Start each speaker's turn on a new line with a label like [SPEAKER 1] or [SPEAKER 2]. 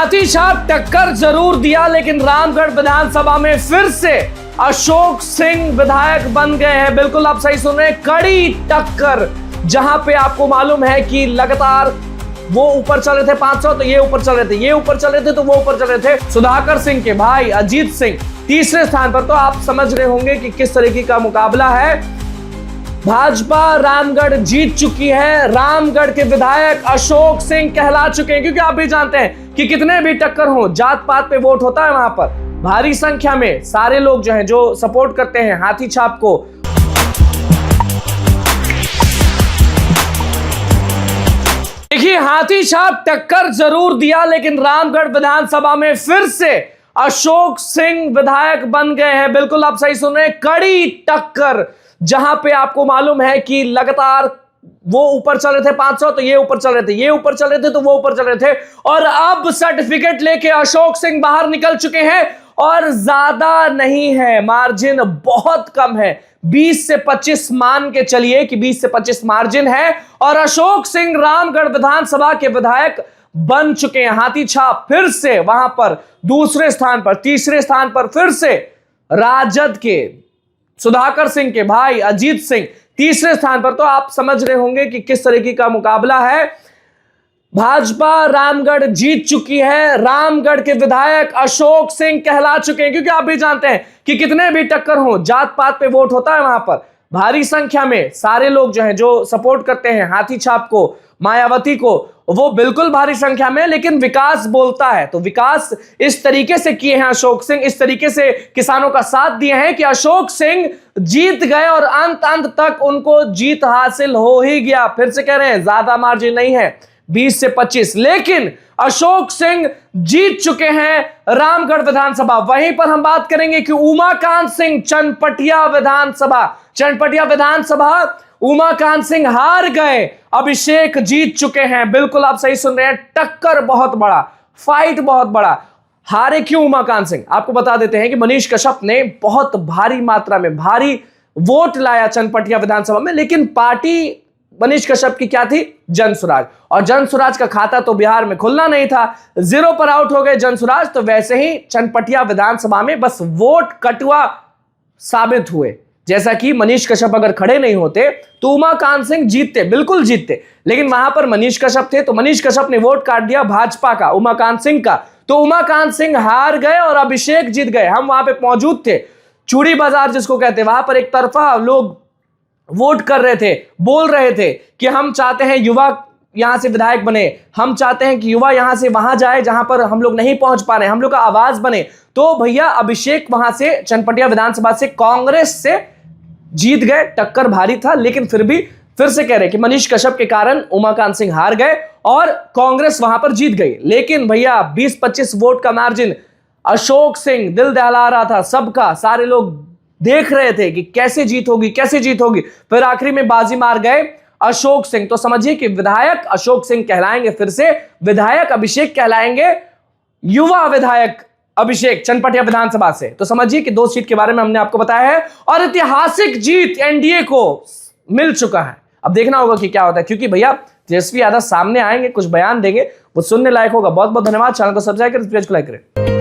[SPEAKER 1] हाथी छाप टक्कर जरूर दिया, लेकिन रामगढ़ विधानसभा में फिर से अशोक सिंह विधायक बन गए हैं। बिल्कुल आप सही सुन रहे हैं, कड़ी टक्कर। जहां पे आपको मालूम है कि लगातार वो ऊपर चल रहे थे 500, तो ये ऊपर चल रहे थे, ये ऊपर चल रहे थे, तो वो ऊपर चल रहे थे। सुधाकर सिंह के भाई अजीत सिंह तीसरे स्थान पर। तो आप समझ रहे होंगे कि किस तरीके का मुकाबला है। भाजपा रामगढ़ जीत चुकी है, रामगढ़ के विधायक अशोक सिंह कहला चुके हैं। क्योंकि आप भी जानते हैं कि कितने भी टक्कर हो, जात पात पे वोट होता है। वहां पर भारी संख्या में सारे लोग जो हैं, जो सपोर्ट करते हैं हाथी छाप को। देखिए, हाथी छाप टक्कर जरूर दिया, लेकिन रामगढ़ विधानसभा में फिर से अशोक सिंह विधायक बन गए हैं। बिल्कुल आप सही सुन रहे हैं, कड़ी टक्कर। जहां पे आपको मालूम है कि लगातार वो ऊपर चल रहे थे 500, तो ये ऊपर चल रहे थे, ये ऊपर चल रहे थे, तो वो ऊपर चल रहे थे। और अब सर्टिफिकेट लेके अशोक सिंह बाहर निकल चुके हैं, और ज्यादा नहीं है, मार्जिन बहुत कम है। 20 से 25 मान के चलिए कि 20 से 25 मार्जिन है, और अशोक सिंह रामगढ़ विधानसभा के विधायक बन चुके हैं। हाथी छाप फिर से वहां पर दूसरे स्थान पर, तीसरे स्थान पर फिर से राजद के सुधाकर सिंह के भाई अजीत सिंह तीसरे स्थान पर। तो आप समझ रहे होंगे कि किस तरीके का मुकाबला है। भाजपा रामगढ़ जीत चुकी है, रामगढ़ के विधायक अशोक सिंह कहला चुके हैं। क्योंकि आप भी जानते हैं कि कितने भी टक्कर हो, जात पात पे वोट होता है। वहां पर भारी संख्या में सारे लोग जो हैं, जो सपोर्ट करते हैं हाथी छाप को, मायावती को, वो बिल्कुल भारी संख्या में। लेकिन विकास बोलता है, तो विकास इस तरीके से किए हैं अशोक सिंह, इस तरीके से किसानों का साथ दिए हैं कि अशोक सिंह जीत गए, और अंत तक उनको जीत हासिल हो ही गया। फिर से कह रहे हैं, ज्यादा मार्जिन नहीं है, 20 से 25, लेकिन अशोक सिंह जीत चुके हैं रामगढ़ विधानसभा। वहीं पर हम बात करेंगे कि उमाकांत सिंह चनपटिया विधानसभा उमाकांत सिंह हार गए, अभिषेक जीत चुके हैं। बिल्कुल आप सही सुन रहे हैं, टक्कर बहुत बड़ा, फाइट बहुत बड़ा। हारे क्यों उमाकांत सिंह, आपको बता देते हैं कि मनीष कश्यप ने बहुत भारी मात्रा में भारी वोट लाया चनपटिया विधानसभा में, लेकिन पार्टी मनीष कश्यप की क्या थी? जनसुराज। और जनसुराज का खाता तो बिहार में खुलना नहीं था, 0 पर आउट हो गए जनसुराज। तो वैसे ही चनपटिया विधानसभा में बस वोट कटुआ साबित हुए। जैसा कि मनीष कश्यप अगर खड़े नहीं होते तो उमाकांत सिंह जीतते, बिल्कुल जीतते। लेकिन वहां पर मनीष कश्यप थे, तो मनीष कश्यप ने वोट काट दिया भाजपा का, उमाकांत सिंह का। तो उमाकांत सिंह हार गए और अभिषेक जीत गए। हम वहां पे मौजूद थे, चूड़ी बाजार जिसको कहते हैं, वहां पर एक तरफा लोग वोट कर रहे थे, बोल रहे थे कि हम चाहते हैं युवा यहां से विधायक बने, हम चाहते हैं कि युवा यहां से वहां जाए जहां पर हम लोग नहीं पहुंच पा रहे, हम लोग का आवाज बने। तो भैया अभिषेक वहां से चनपटिया विधानसभा से कांग्रेस से जीत गए। टक्कर भारी था, लेकिन फिर भी फिर से कह रहे कि मनीष कश्यप के कारण उमाकांत सिंह हार गए और कांग्रेस वहां पर जीत गई। लेकिन भैया 20-25 वोट का मार्जिन, अशोक सिंह, दिल दहला रहा था सबका, सारे लोग देख रहे थे कि कैसे जीत होगी, कैसे जीत होगी। फिर आखिरी में बाजी मार गए अशोक सिंह। तो समझिए कि विधायक अशोक सिंह कहलाएंगे, फिर से विधायक अभिषेक कहलाएंगे, युवा विधायक अभिषेक चनपटिया विधानसभा से। तो समझिए कि 2 सीट के बारे में हमने आपको बताया है, और ऐतिहासिक जीत एनडीए को मिल चुका है। अब देखना होगा कि क्या होता है, क्योंकि भैया तेजस्वी यादव सामने आएंगे, कुछ बयान देंगे, वो सुनने लायक होगा। बहुत बहुत धन्यवाद। चैनल को सब्सक्राइब करें, पेज को लाइक करें।